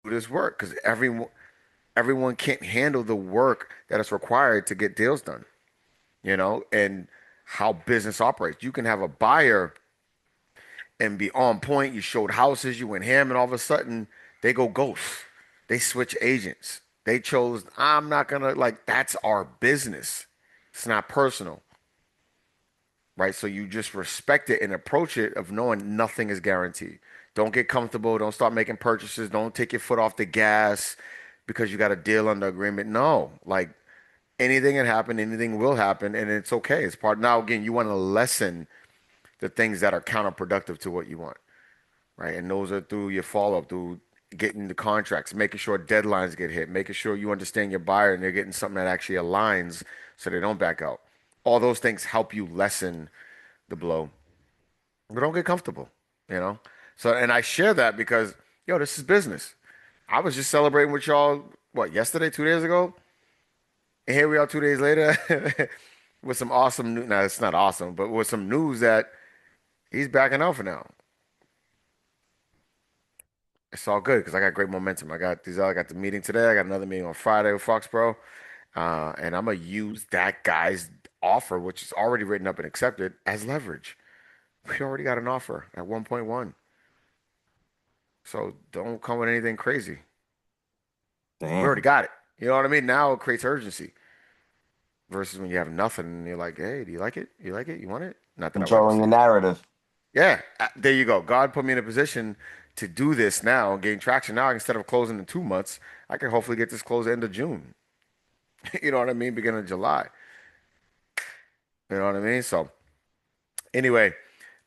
this work because everyone can't handle the work that is required to get deals done, and how business operates. You can have a buyer and be on point. You showed houses, you went ham, and all of a sudden they go ghost. They switch agents. They chose, I'm not gonna like that's our business. It's not personal, right? So you just respect it and approach it of knowing nothing is guaranteed. Don't get comfortable. Don't start making purchases. Don't take your foot off the gas because you got a deal under agreement. No, like anything can happen, anything will happen, and it's okay. It's part. Now, again, you want to lessen the things that are counterproductive to what you want, right? And those are through your follow up, through getting the contracts, making sure deadlines get hit, making sure you understand your buyer and they're getting something that actually aligns so they don't back out. All those things help you lessen the blow, but don't get comfortable, you know? So, and I share that because, yo, this is business. I was just celebrating with y'all, what, yesterday, 2 days ago? And here we are 2 days later with some awesome news. Now, it's not awesome, but with some news that he's backing out for now. It's all good because I got great momentum. I got the meeting today. I got another meeting on Friday with Foxborough. And I'm gonna use that guy's offer, which is already written up and accepted, as leverage. We already got an offer at 1.1. So don't come with anything crazy. We already Damn. got it. You know what I mean? Now it creates urgency versus when you have nothing and you're like, hey, do you like it? You like it? You want it? Not that I would ever Controlling say the that. narrative. Yeah, there you go. God put me in a position to do this now, gain traction now. Instead of closing in 2 months, I can hopefully get this closed end of June. You know what I mean? Beginning of July. You know what I mean? So anyway,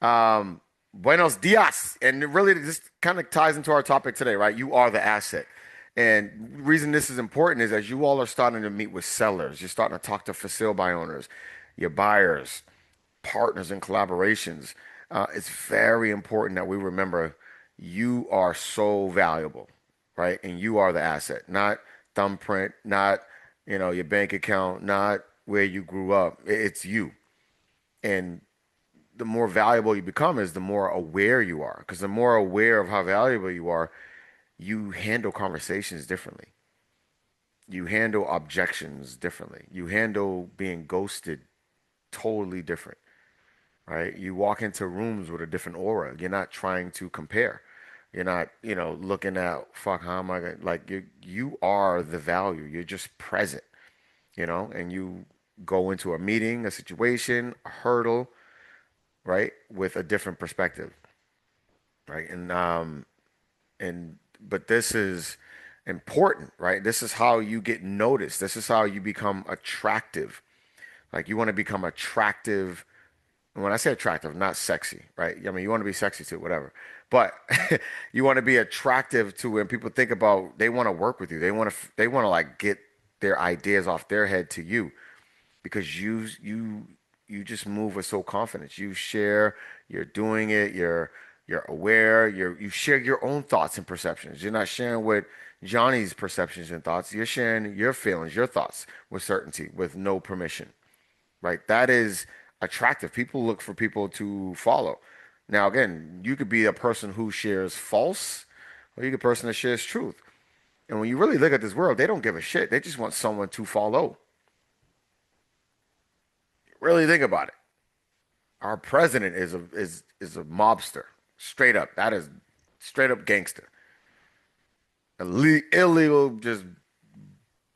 buenos dias. And it really this kind of ties into our topic today, right? You are the asset. And the reason this is important is as you all are starting to meet with sellers, you're starting to talk to for sale by owners, your buyers, partners, and collaborations. It's very important that we remember you are so valuable, right? And you are the asset, not thumbprint, not your bank account, not where you grew up. It's you. And the more valuable you become is the more aware you are. Because the more aware of how valuable you are, you handle conversations differently. You handle objections differently. You handle being ghosted totally different, right? You walk into rooms with a different aura. You're not trying to compare. You're not, looking at fuck, how am I gonna like you are the value. You're just present, and you go into a meeting, a situation, a hurdle, right, with a different perspective, right? And but this is important, right? This is how you get noticed. This is how you become attractive. Like you want to become attractive. And when I say attractive, not sexy, right? I mean, you want to be sexy too, whatever. But you want to be attractive to when people think about they want to work with you. They want to like get their ideas off their head to you because you just move with so confidence. You share, you're doing it, you're aware, you share your own thoughts and perceptions. You're not sharing with Johnny's perceptions and thoughts. You're sharing your feelings, your thoughts with certainty, with no permission. Right? That is attractive. People look for people to follow. Now, again, you could be a person who shares false, or you could be a person that shares truth. And when you really look at this world, they don't give a shit. They just want someone to follow. Really think about it. Our president is a mobster, straight up. That is straight up gangster, illegal, just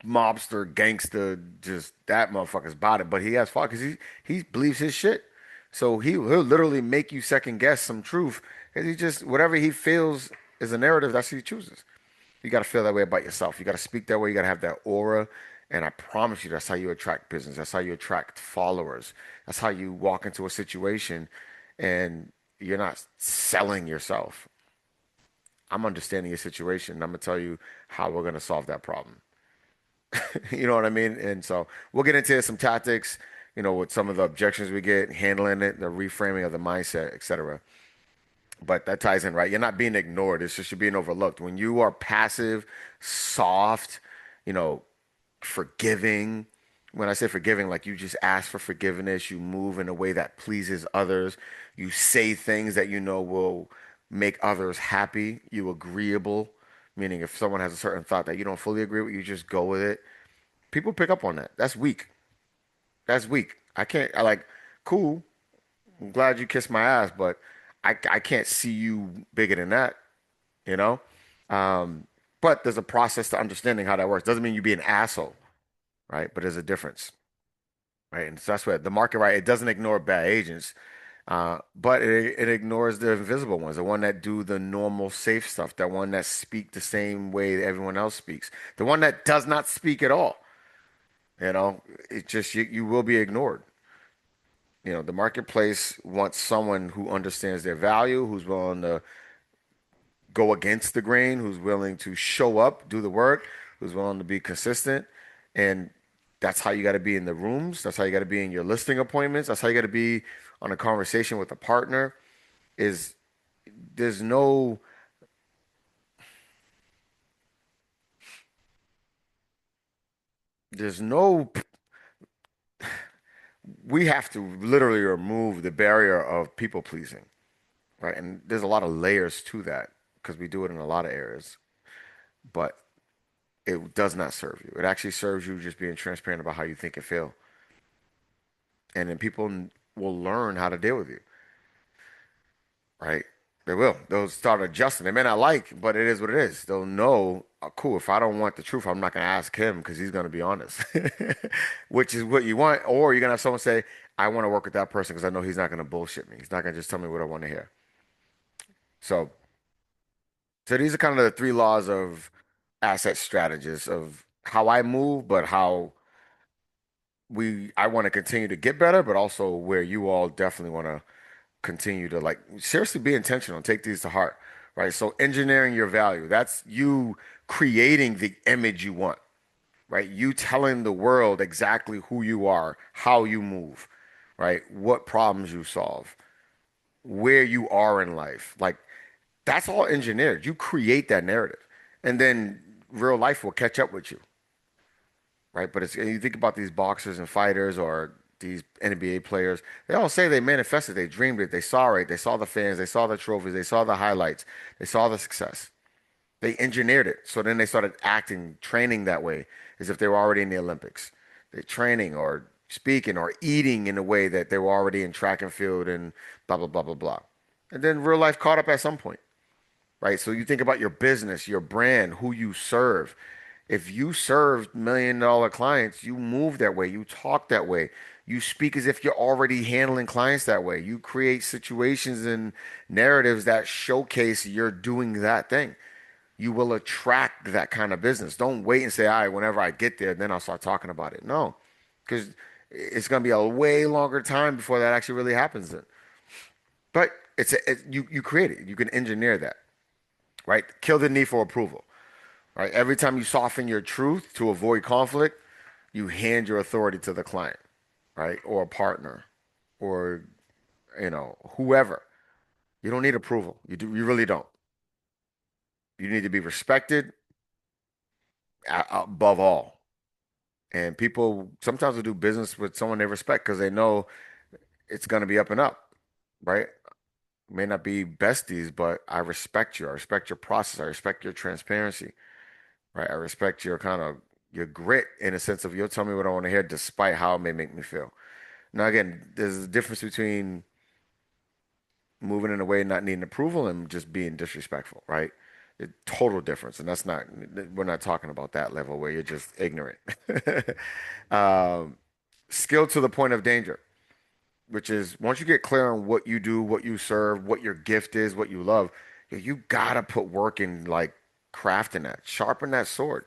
mobster, gangster. Just that motherfucker's about it. But he has fought because he believes his shit. So he'll literally make you second guess some truth because he just whatever he feels is a narrative. That's what he chooses. You got to feel that way about yourself. You got to speak that way. You got to have that aura. And I promise you, that's how you attract business. That's how you attract followers. That's how you walk into a situation and you're not selling yourself. I'm understanding your situation. And I'm going to tell you how we're going to solve that problem. You know what I mean? And so we'll get into some tactics, with some of the objections we get, handling it, the reframing of the mindset, etc. But that ties in, right? You're not being ignored. It's just you're being overlooked. When you are passive, soft, you know, forgiving. When I say forgiving, like you just ask for forgiveness, you move in a way that pleases others, you say things that you know will make others happy, you agreeable, Meaning if someone has a certain thought that you don't fully agree with, you just go with it. People pick up on that. That's weak. That's weak. I can't, I like, cool. I'm glad you kissed my ass, but I can't see you bigger than that, you know? But there's a process to understanding how that works. Doesn't mean you be an asshole, right? But there's a difference, right? And so that's what the market, right? It doesn't ignore bad agents, but it ignores the invisible ones, the one that do the normal safe stuff, the one that speak the same way that everyone else speaks, the one that does not speak at all. You know, it just you will be ignored. You know, the marketplace wants someone who understands their value, who's willing to go against the grain, who's willing to show up, do the work, who's willing to be consistent. And that's how you got to be in the rooms. That's how you got to be in your listing appointments. That's how you got to be on a conversation with a partner. Is there's no there's no we have to literally remove the barrier of people pleasing, right? And there's a lot of layers to that because we do it in a lot of areas, but it does not serve you. It actually serves you just being transparent about how you think and feel. And then people will learn how to deal with you, right? They will. They'll start adjusting. They may not like, but it is what it is. They'll know, cool, if I don't want the truth, I'm not going to ask him because he's going to be honest, which is what you want. Or you're going to have someone say, I want to work with that person because I know he's not going to bullshit me. He's not going to just tell me what I want to hear. So, so these are kind of the three laws of asset strategists of how I move, but how I want to continue to get better, but also where you all definitely want to continue to like seriously be intentional, take these to heart, right? So engineering your value, that's you creating the image you want, right? You telling the world exactly who you are, how you move, right? What problems you solve, where you are in life. Like that's all engineered. You create that narrative. And then real life will catch up with you, right? But it's you think about these boxers and fighters or these NBA players, they all say they manifested, they dreamed it, they saw it, they saw the fans, they saw the trophies, they saw the highlights, they saw the success. They engineered it. So then they started acting, training that way as if they were already in the Olympics. They're training or speaking or eating in a way that they were already in track and field and blah, blah, blah, blah, blah. And then real life caught up at some point, right? So you think about your business, your brand, who you serve. If you serve $1 million clients, you move that way, you talk that way, you speak as if you're already handling clients that way. You create situations and narratives that showcase you're doing that thing. You will attract that kind of business. Don't wait and say, all right, whenever I get there, then I'll start talking about it. No, because it's going to be a way longer time before that actually really happens then. But you create it. You can engineer that, right? Kill the need for approval. Right? Every time you soften your truth to avoid conflict, you hand your authority to the client, right? Or a partner or, whoever. You don't need approval. You really don't. You need to be respected above all. And people sometimes will do business with someone they respect because they know it's going to be up and up, right? May not be besties, but I respect you. I respect your process. I respect your transparency. Right? I respect your kind of your grit in a sense of you'll tell me what I want to hear despite how it may make me feel. Now, again, there's a difference between moving in a way not needing approval and just being disrespectful, right? Total difference. And that's not, we're not talking about that level where you're just ignorant. Um, skill to the point of danger, which is once you get clear on what you do, what you serve, what your gift is, what you love, you gotta put work in like crafting that, sharpen that sword.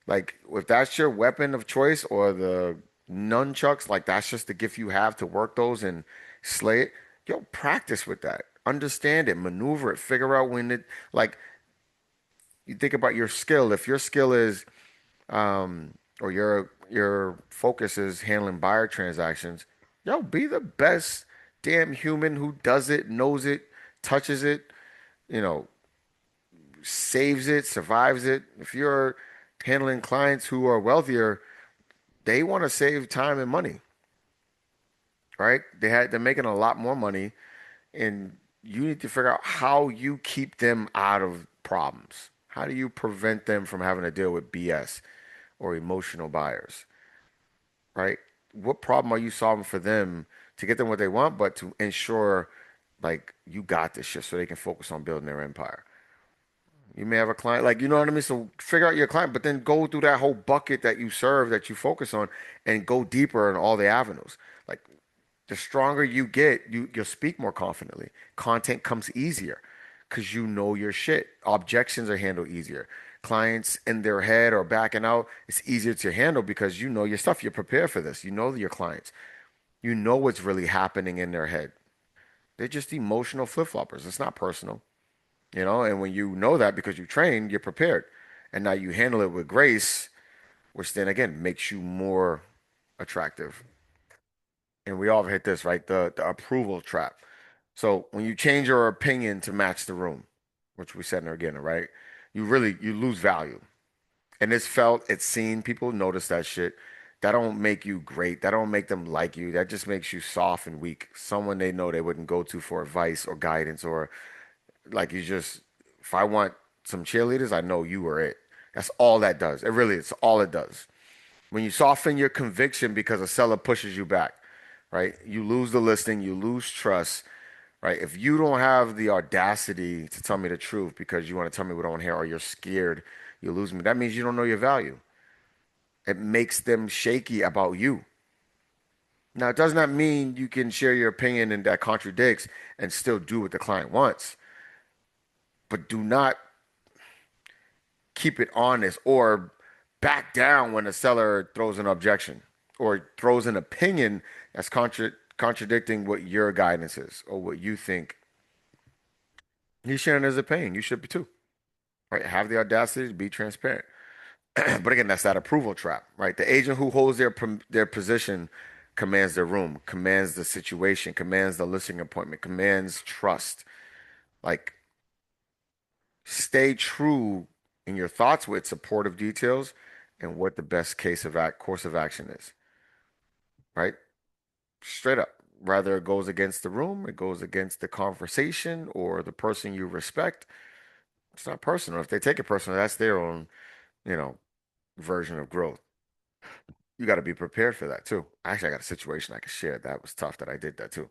Like if that's your weapon of choice or the nunchucks, like that's just the gift you have to work those and slay it. Yo, practice with that. Understand it, maneuver it, figure out when it like you think about your skill. If your skill is or your focus is handling buyer transactions, yo, be the best damn human who does it, knows it, touches it, you know, saves it, survives it. If you're handling clients who are wealthier, they want to save time and money, right? They're making a lot more money, and you need to figure out how you keep them out of problems. How do you prevent them from having to deal with BS or emotional buyers, right? What problem are you solving for them to get them what they want, but to ensure like you got this shit so they can focus on building their empire? You may have a client, like, you know what I mean? So figure out your client, but then go through that whole bucket that you serve, that you focus on, and go deeper in all the avenues. Like, the stronger you get, you'll speak more confidently. Content comes easier because you know your shit. Objections are handled easier. Clients in their head or backing out, it's easier to handle because you know your stuff. You're prepared for this. You know your clients. You know what's really happening in their head. They're just emotional flip-floppers. It's not personal, you know? And when you know that because you trained, you're prepared. And now you handle it with grace, which then again makes you more attractive. And we all hit this, right? The approval trap. So when you change your opinion to match the room, which we said in the beginning, right? You lose value. And it's felt, it's seen, people notice that shit. That don't make you great. That don't make them like you. That just makes you soft and weak. Someone they know they wouldn't go to for advice or guidance or like you just, if I want some cheerleaders, I know you are it. That's all that does. It really is all it does. When you soften your conviction because a seller pushes you back, right? You lose the listing, you lose trust, right? If you don't have the audacity to tell me the truth because you want to tell me what I want to hear or you're scared, you lose me. That means you don't know your value. It makes them shaky about you. Now, it does not mean you can share your opinion and that contradicts and still do what the client wants, but do not keep it honest or back down when the seller throws an objection or throws an opinion that's contradicting what your guidance is or what you think. He's sharing his opinion. You should be too, right? Have the audacity to be transparent. But again, that's that approval trap, right? The agent who holds their position commands their room, commands the situation, commands the listing appointment, commands trust. Like, stay true in your thoughts with supportive details and what the best course of action is, right? Straight up. Whether it goes against the room, it goes against the conversation or the person you respect. It's not personal. If they take it personal, that's their own, you know, version of growth. You got to be prepared for that too. Actually, I got a situation I can share. That was tough that I did that too.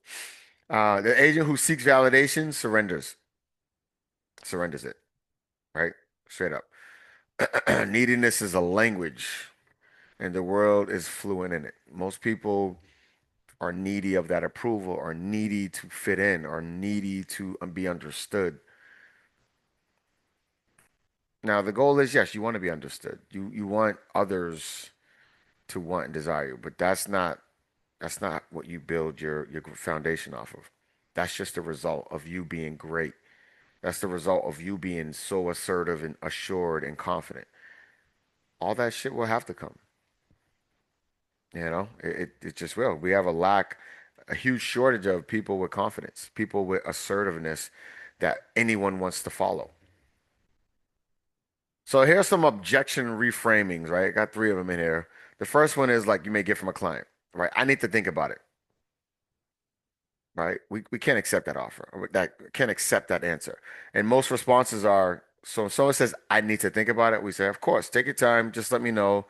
The agent who seeks validation surrenders it, right? Straight up. Neediness is a language, and the world is fluent in it. Most people are needy of that approval, are needy to fit in, are needy to be understood. Now, the goal is yes, you want to be understood. You want others to want and desire you, but that's not what you build your foundation off of. That's just the result of you being great. That's the result of you being so assertive and assured and confident. All that shit will have to come. It just will. We have a huge shortage of people with confidence, people with assertiveness that anyone wants to follow. So here's some objection reframings, right? Got three of them in here. The first one is like you may get from a client, right? I need to think about it, right? We can't accept that offer, or that can't accept that answer. And most responses are, so if someone says, I need to think about it, we say, of course, take your time, just let me know,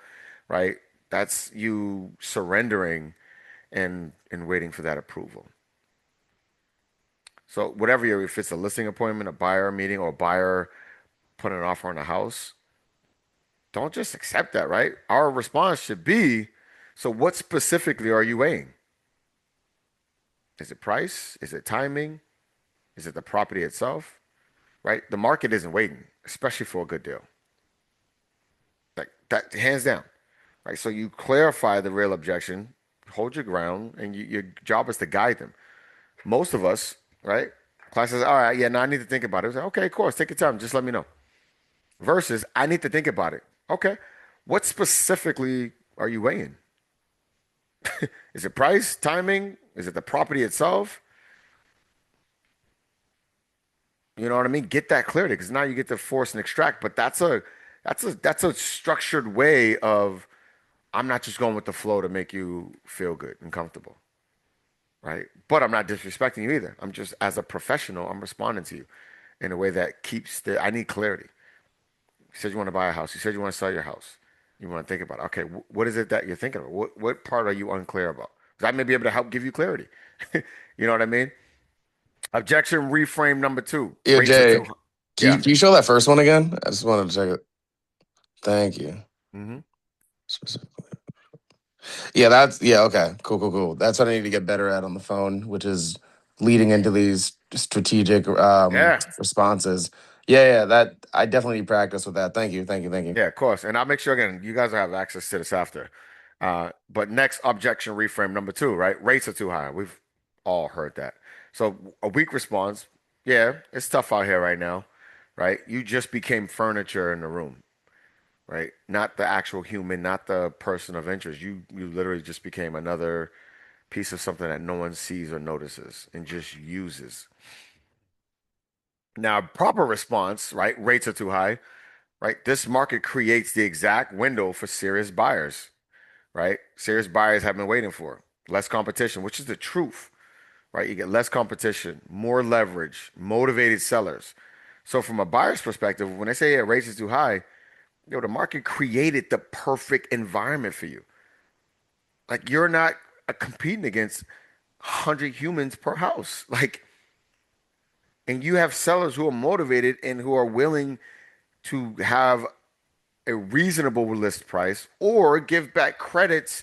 right? That's you surrendering and waiting for that approval. So whatever if it's a listing appointment, a buyer meeting, or a buyer putting an offer on a house, don't just accept that, right? Our response should be, so what specifically are you weighing? Is it price? Is it timing? Is it the property itself? Right? The market isn't waiting, especially for a good deal. Like that, hands down. Right? So you clarify the real objection, hold your ground, and your job is to guide them. Most of us, right? Class says, all right, yeah, now I need to think about it. We say, okay, of course, take your time. Just let me know. Versus, I need to think about it. Okay. What specifically are you weighing? Is it price, timing? Is it the property itself? You know what I mean? Get that clarity because now you get to force and extract. But that's a structured way of I'm not just going with the flow to make you feel good and comfortable, right? But I'm not disrespecting you either. I'm just as a professional, I'm responding to you in a way that keeps I need clarity. You said you want to buy a house. You said you want to sell your house. You want to think about it. Okay, what is it that you're thinking of? What part are you unclear about? Because I may be able to help give you clarity. You know what I mean? Objection reframe number two. Yeah, Rates are too Jay, high. can Yeah. you show that first one again? I just wanted to check it. Thank you. Hmm. Yeah, that's yeah, okay. Cool, cool, cool. That's what I need to get better at on the phone, which is leading into these strategic Yeah. responses. Yeah, that I definitely need practice with that. Thank you, thank you, thank you. Yeah, of course. And I'll make sure again, you guys will have access to this after. But next objection reframe number two, right? Rates are too high. We've all heard that. So a weak response, yeah, it's tough out here right now, right? You just became furniture in the room, right? Not the actual human, not the person of interest. You literally just became another piece of something that no one sees or notices and just uses. Now, proper response, right? Rates are too high, right? This market creates the exact window for serious buyers, right? Serious buyers have been waiting for less competition, which is the truth, right? You get less competition, more leverage, motivated sellers. So from a buyer's perspective, when they say yeah, rates is too high, the market created the perfect environment for you. Like you're not competing against 100 humans per house. Like, and you have sellers who are motivated and who are willing to have a reasonable list price or give back credits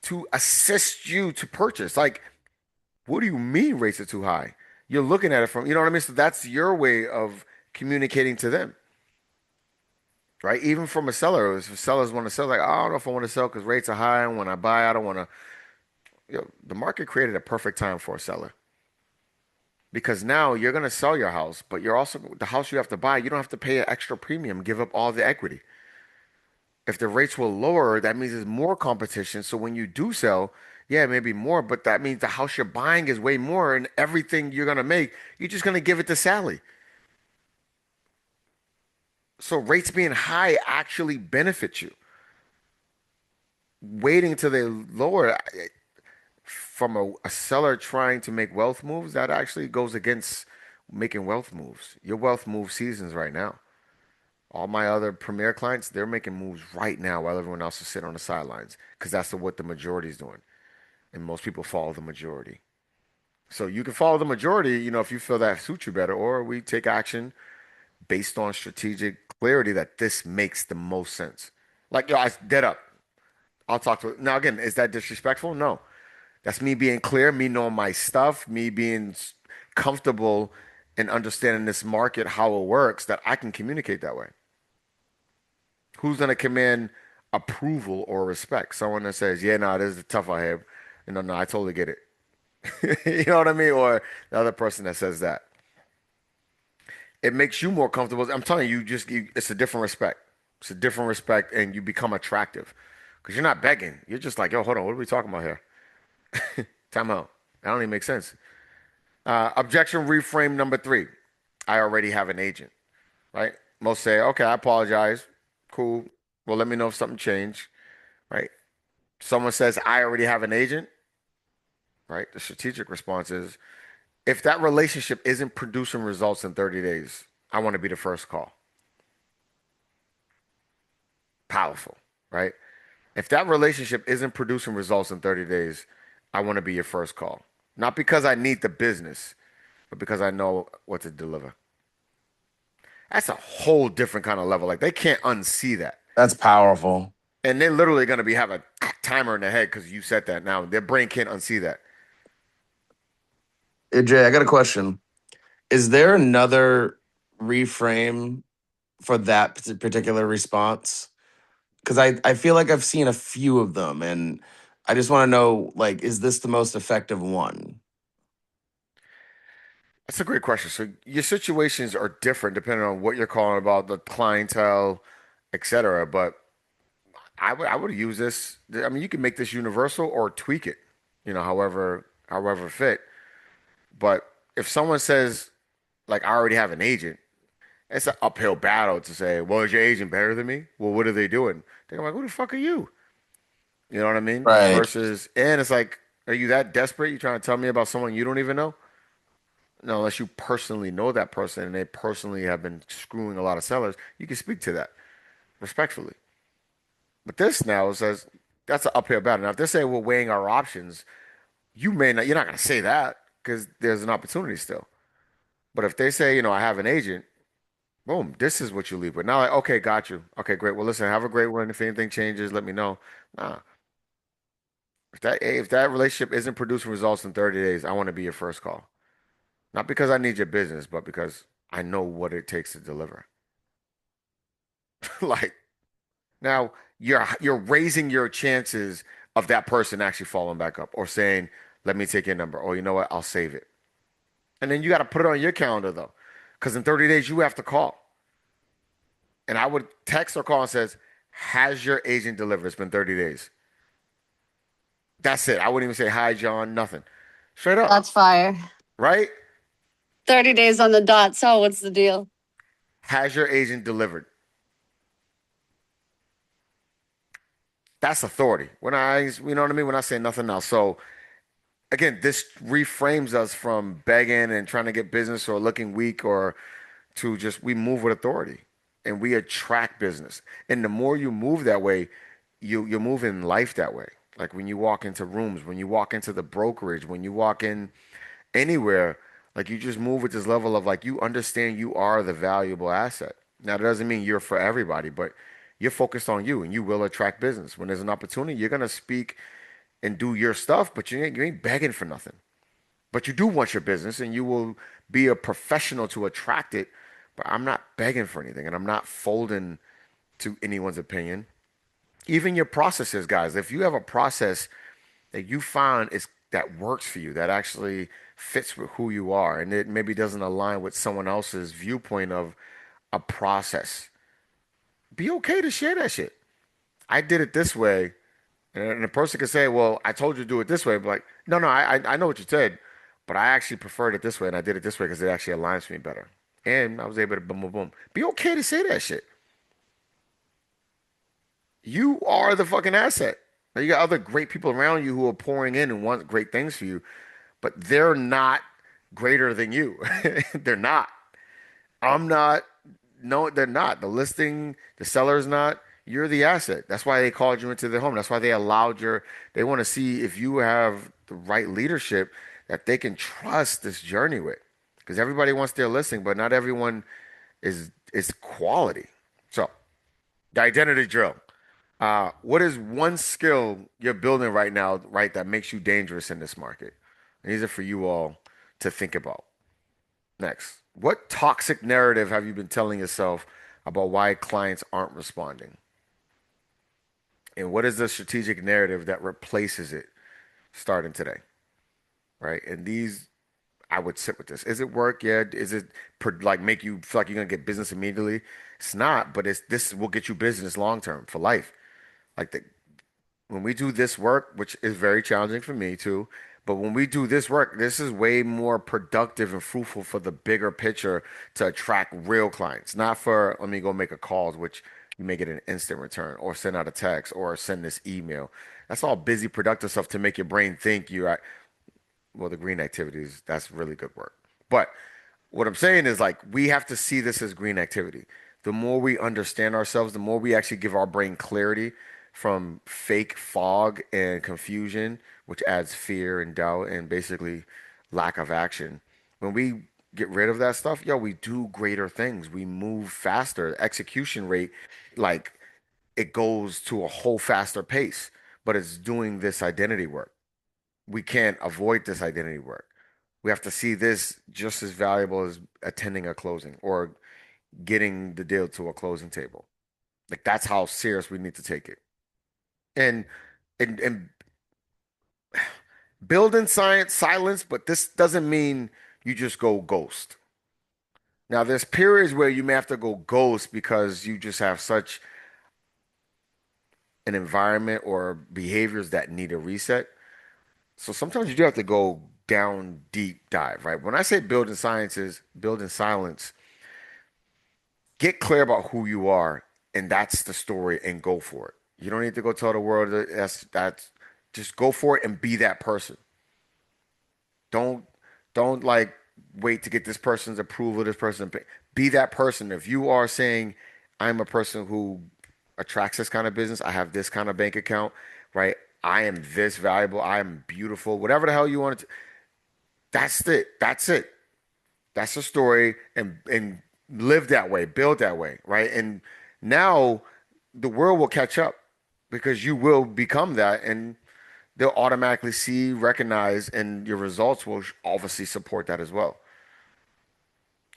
to assist you to purchase. Like, what do you mean rates are too high? You're looking at it from, you know what I mean? So that's your way of communicating to them, right? Even from a seller, if sellers want to sell, like, "Oh, I don't know if I want to sell because rates are high. And when I buy, I don't want to, the market created a perfect time for a seller because now you're going to sell your house, but you're also, the house you have to buy, you don't have to pay an extra premium, give up all the equity. If the rates were lower, that means there's more competition. So when you do sell, yeah, maybe more, but that means the house you're buying is way more, and everything you're gonna make, you're just gonna give it to Sally. So rates being high actually benefits you. Waiting till they lower from a seller trying to make wealth moves, that actually goes against making wealth moves. Your wealth move seasons right now. All my other premier clients, they're making moves right now while everyone else is sitting on the sidelines because that's what the majority is doing. And most people follow the majority. So you can follow the majority, if you feel that suits you better, or we take action based on strategic clarity that this makes the most sense. Like, yo, I dead up. I'll talk to it. Now, again, is that disrespectful? No. That's me being clear, me knowing my stuff, me being comfortable and understanding this market, how it works, that I can communicate that way. Who's going to command approval or respect? Someone that says, yeah, no, this is tough out here. No, I totally get it. You know what I mean? Or the other person that says that. It makes you more comfortable. I'm telling you, it's a different respect. It's a different respect, and you become attractive because you're not begging. You're just like, yo, hold on, what are we talking about here? Time out. That don't even make sense. Objection reframe number three. I already have an agent, right? Most say, okay, I apologize. Cool. Well, let me know if something changed, right? Someone says, I already have an agent, right? The strategic response is, if that relationship isn't producing results in 30 days, I want to be the first call. Powerful, right? If that relationship isn't producing results in 30 days, I want to be your first call. Not because I need the business, but because I know what to deliver. That's a whole different kind of level. Like they can't unsee that. That's powerful. And they're literally going to have a timer in their head because you said that now. Their brain can't unsee that. Hey, Jay, I got a question. Is there another reframe for that particular response? Because I feel like I've seen a few of them, and I just want to know, like, is this the most effective one? That's a great question. So your situations are different depending on what you're calling about, the clientele, etc. But I would use this. I mean, you can make this universal or tweak it, however fit. But if someone says like I already have an agent, it's an uphill battle to say, well, is your agent better than me? Well, what are they doing? They're like, who the fuck are you? You know what I mean? Right. Versus, and it's like, are you that desperate? You trying to tell me about someone you don't even know? No, unless you personally know that person and they personally have been screwing a lot of sellers, you can speak to that. respectfully. But this now says that's an uphill battle. Now, if they say we're weighing our options, you're not going to say that because there's an opportunity still. But if they say, I have an agent, boom, this is what you leave with. Now, like, okay, got you. Okay, great. Well, listen, have a great one. If anything changes, let me know. Nah, if that relationship isn't producing results in 30 days, I want to be your first call. Not because I need your business, but because I know what it takes to deliver. Like now, you're raising your chances of that person actually following back up or saying, "Let me take your number," or you know what, I'll save it. And then you got to put it on your calendar though, because in 30 days you have to call. And I would text or call and says, "Has your agent delivered? It's been 30 days." That's it. I wouldn't even say hi, John, nothing. Straight up, That's fire. right? 30 days on the dot. So what's the deal? Has your agent delivered? That's authority. You know what I mean? We're not saying nothing else. So again, this reframes us from begging and trying to get business or looking weak or to just we move with authority and we attract business. And the more you move that way, you move in life that way. Like when you walk into rooms, when you walk into the brokerage, when you walk in anywhere, like you just move with this level of like you understand you are the valuable asset. Now that doesn't mean you're for everybody, but you're focused on you and you will attract business. When there's an opportunity, you're gonna speak and do your stuff, but you ain't begging for nothing. But you do want your business and you will be a professional to attract it. But I'm not begging for anything and I'm not folding to anyone's opinion. Even your processes, guys, if you have a process that you find is that works for you, that actually fits with who you are, and it maybe doesn't align with someone else's viewpoint of a process, be okay to share that shit. I did it this way. And the person can say, well, I told you to do it this way. But like, no, no, I know what you said, but I actually preferred it this way and I did it this way because it actually aligns with me better. And I was able to boom, boom, boom. Be okay to say that shit. You are the fucking asset. Now you got other great people around you who are pouring in and want great things for you, but they're not greater than you. They're not. I'm not. No, they're not. The listing, the seller's not. You're the asset. That's why they called you into their home. That's why they allowed they want to see if you have the right leadership that they can trust this journey with. Because everybody wants their listing, but not everyone is quality. So the identity drill. What is one skill you're building right now, right, that makes you dangerous in this market? And these are for you all to think about. Next, what toxic narrative have you been telling yourself about why clients aren't responding? And what is the strategic narrative that replaces it starting today? Right. And these, I would sit with this. Is it work? Yeah. Is it like make you feel like you're going to get business immediately? It's not, but this will get you business long term for life. Like when we do this work, which is very challenging for me too, but when we do this work, this is way more productive and fruitful for the bigger picture to attract real clients, not for let me go make a call, which you may get an instant return or send out a text or send this email. That's all busy, productive stuff to make your brain think you're at, well, the green activities, that's really good work. But what I'm saying is like we have to see this as green activity. The more we understand ourselves, the more we actually give our brain clarity from fake fog and confusion, which adds fear and doubt and basically lack of action. When we get rid of that stuff, yo, we do greater things. We move faster. Execution rate, like it goes to a whole faster pace, but it's doing this identity work. We can't avoid this identity work. We have to see this just as valuable as attending a closing or getting the deal to a closing table. Like that's how serious we need to take it. And and build in science silence, but this doesn't mean you just go ghost. Now there's periods where you may have to go ghost because you just have such an environment or behaviors that need a reset. So sometimes you do have to go down deep dive, right? When I say build in science is build in silence, get clear about who you are, and that's the story, and go for it. You don't need to go tell the world that's just go for it and be that person. Don't don't like wait to get this person's approval, this person be that person. If you are saying I'm a person who attracts this kind of business. I have this kind of bank account, right? I am this valuable. I am beautiful. Whatever the hell you want it to. That's it. That's it. That's the story, and live that way, build that way, right? And now the world will catch up because you will become that, and they'll automatically see, recognize, and your results will obviously support that as well.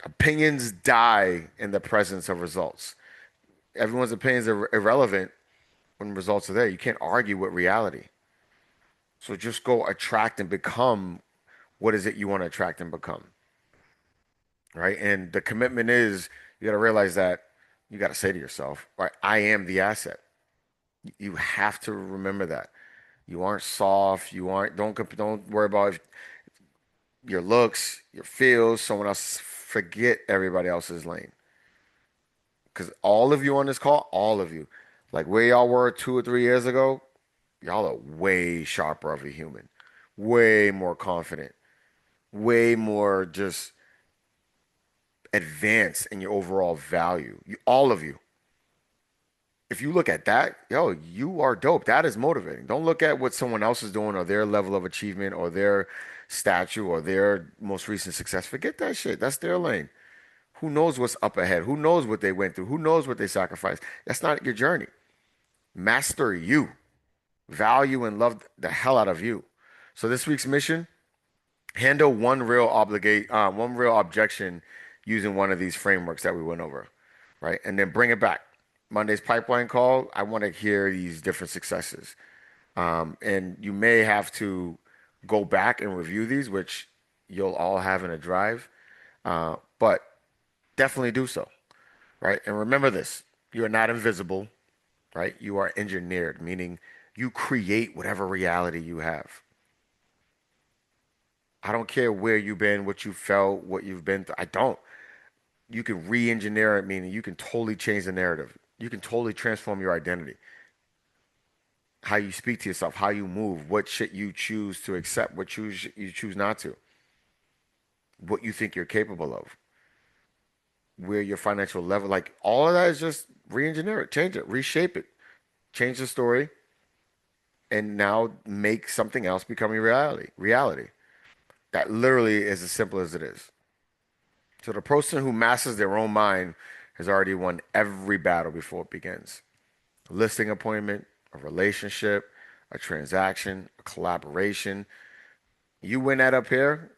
Opinions die in the presence of results. Everyone's opinions are irrelevant when results are there. You can't argue with reality. So just go attract and become what is it you want to attract and become, right? And the commitment is you got to realize that you got to say to yourself, right, I am the asset. You have to remember that. You aren't soft. You aren't. Don't worry about your looks, your feels. Someone else. Forget everybody else's lane. Because all of you on this call, all of you, like where y'all were 2 or 3 years ago, y'all are way sharper of a human, way more confident, way more just advanced in your overall value. All of you. If you look at that, yo, you are dope. That is motivating. Don't look at what someone else is doing or their level of achievement or their statue or their most recent success. Forget that shit. That's their lane. Who knows what's up ahead? Who knows what they went through? Who knows what they sacrificed? That's not your journey. Master you. Value and love the hell out of you. So this week's mission, handle one real objection using one of these frameworks that we went over, right? And then bring it back. Monday's pipeline call, I want to hear these different successes. And you may have to go back and review these, which you'll all have in a drive. But definitely do so, right? And remember this, you are not invisible, right? You are engineered, meaning you create whatever reality you have. I don't care where you've been, what you felt, what you've been through. I don't. You can re-engineer it, meaning you can totally change the narrative. You can totally transform your identity, how you speak to yourself, how you move, what shit you choose to accept, what you choose not to, what you think you're capable of, where your financial level, like all of that is just re-engineer it, change it, reshape it, change the story, and now make something else become a reality. Reality. That literally is as simple as it is. So the person who masters their own mind has already won every battle before it begins. A listing appointment, a relationship, a transaction, a collaboration. You win that up here,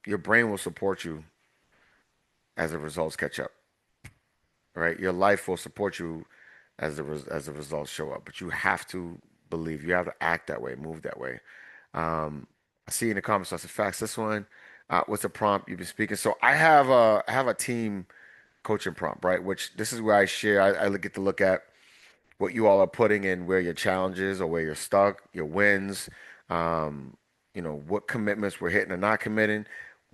your brain will support you as the results catch up. Right? Your life will support you as the results show up. But you have to believe. You have to act that way, move that way. I see in the comments, that's a fact. This one, what's the prompt you've been speaking? So I have a team coaching prompt, right? Which this is where I share. I get to look at what you all are putting in, where your challenges or where you're stuck, your wins, um, what commitments we're hitting or not committing,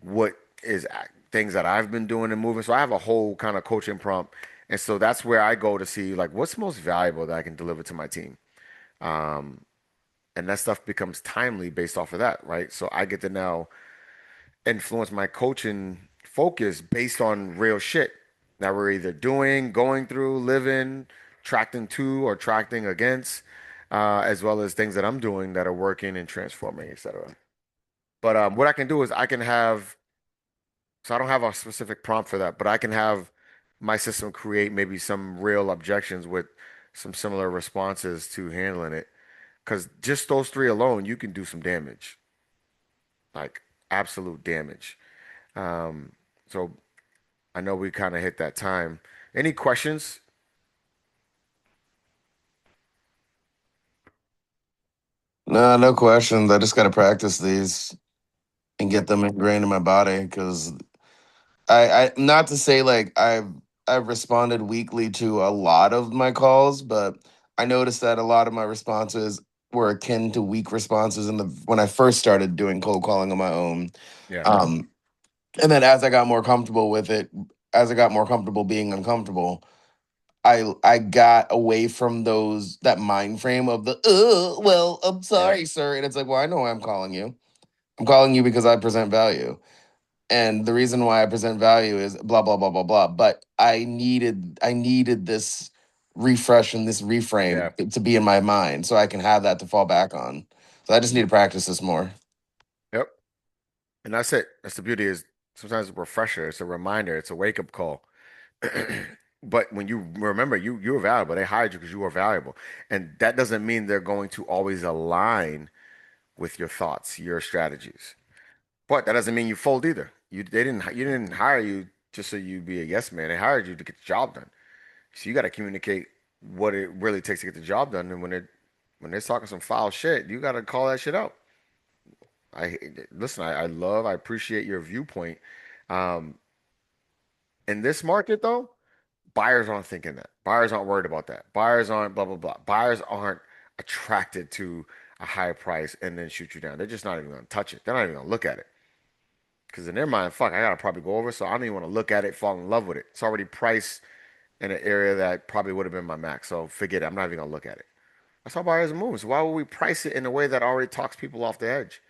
what is things that I've been doing and moving. So I have a whole kind of coaching prompt. And so that's where I go to see like what's most valuable that I can deliver to my team. Um, and that stuff becomes timely based off of that, right? So I get to now influence my coaching focus based on real shit that we're either doing, going through, living, tracting to, or tracting against, as well as things that I'm doing that are working and transforming, etc. But what I can do is I can have, so I don't have a specific prompt for that, but I can have my system create maybe some real objections with some similar responses to handling it. Because just those three alone, you can do some damage, like absolute damage. Um, so I know we kind of hit that time. Any questions? No, no questions. I just got to practice these and get them ingrained in my body because not to say like I've responded weekly to a lot of my calls, but I noticed that a lot of my responses were akin to weak responses in the when I first started doing cold calling on my own. Yeah. Um, and then as I got more comfortable with it, as I got more comfortable being uncomfortable, I got away from that mind frame of the well, I'm Yeah. sorry, sir. And it's like, well, I know why I'm calling you. I'm calling you because I present value. And the reason why I present value is blah blah blah blah blah. But I needed this refresh and this Yeah. reframe to be in my mind so I can have that to fall back on. So I just need Hmm. to practice this more. Yep. And that's it. That's the beauty is sometimes it's a refresher, it's a reminder, it's a wake up call. But when you remember you're valuable, they hired you because you are valuable. And that doesn't mean they're going to always align with your thoughts, your strategies. But that doesn't mean you fold either. You didn't hire you just so you be a yes man. They hired you to get the job done. So you got to communicate what it really takes to get the job done. And when they're talking some foul shit, you got to call that shit out. I listen. I appreciate your viewpoint. Um, in this market though, buyers aren't thinking that. Buyers aren't worried about that. Buyers aren't blah blah blah. Buyers aren't attracted to a high price and then shoot you down. They're just not even gonna touch it. They're not even gonna look at it. Because in their mind, fuck, I gotta probably go over, so I don't even want to look at it, fall in love with it. It's already priced in an area that probably would have been my max. So forget it. I'm not even gonna look at it. That's how buyers move. So why would we price it in a way that already talks people off the edge?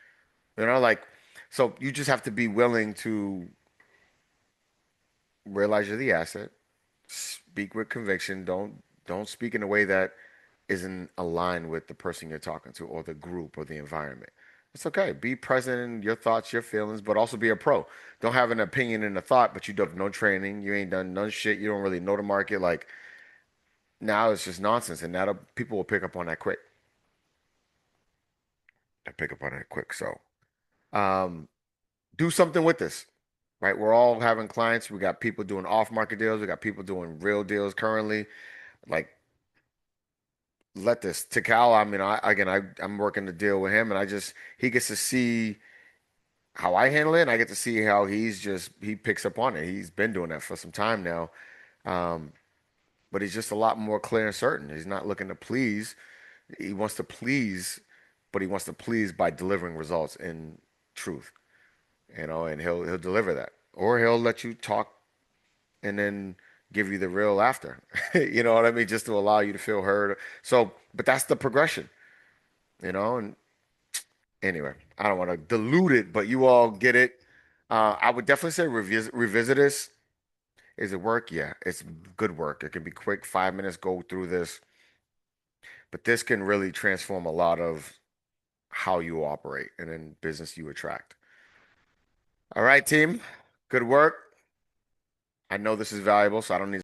Like, so you just have to be willing to realize you're the asset, speak with conviction. Don't speak in a way that isn't aligned with the person you're talking to or the group or the environment. It's okay. Be present in your thoughts, your feelings, but also be a pro. Don't have an opinion and a thought, but you don't have no training. You ain't done none shit. You don't really know the market. Like now it's just nonsense. And now people will pick up on that quick. They pick up on that quick. So um, do something with this. Right? We're all having clients. We got people doing off-market deals. We got people doing real deals currently. Like let this Tikal. I mean, I'm working the deal with him, and he gets to see how I handle it, and I get to see how he picks up on it. He's been doing that for some time now, um, but he's just a lot more clear and certain. He's not looking to please. He wants to please, but he wants to please by delivering results in truth, and he'll deliver that, or he'll let you talk and then give you the real after. You know what I mean? Just to allow you to feel heard. So, but that's the progression, and anyway, I don't want to dilute it, but you all get it. I would definitely say revisit this. Is it work? Yeah, it's good work. It can be quick, 5 minutes, go through this, but this can really transform a lot of how you operate and then business you attract. All right, team. Good work. I know this is valuable, so I don't need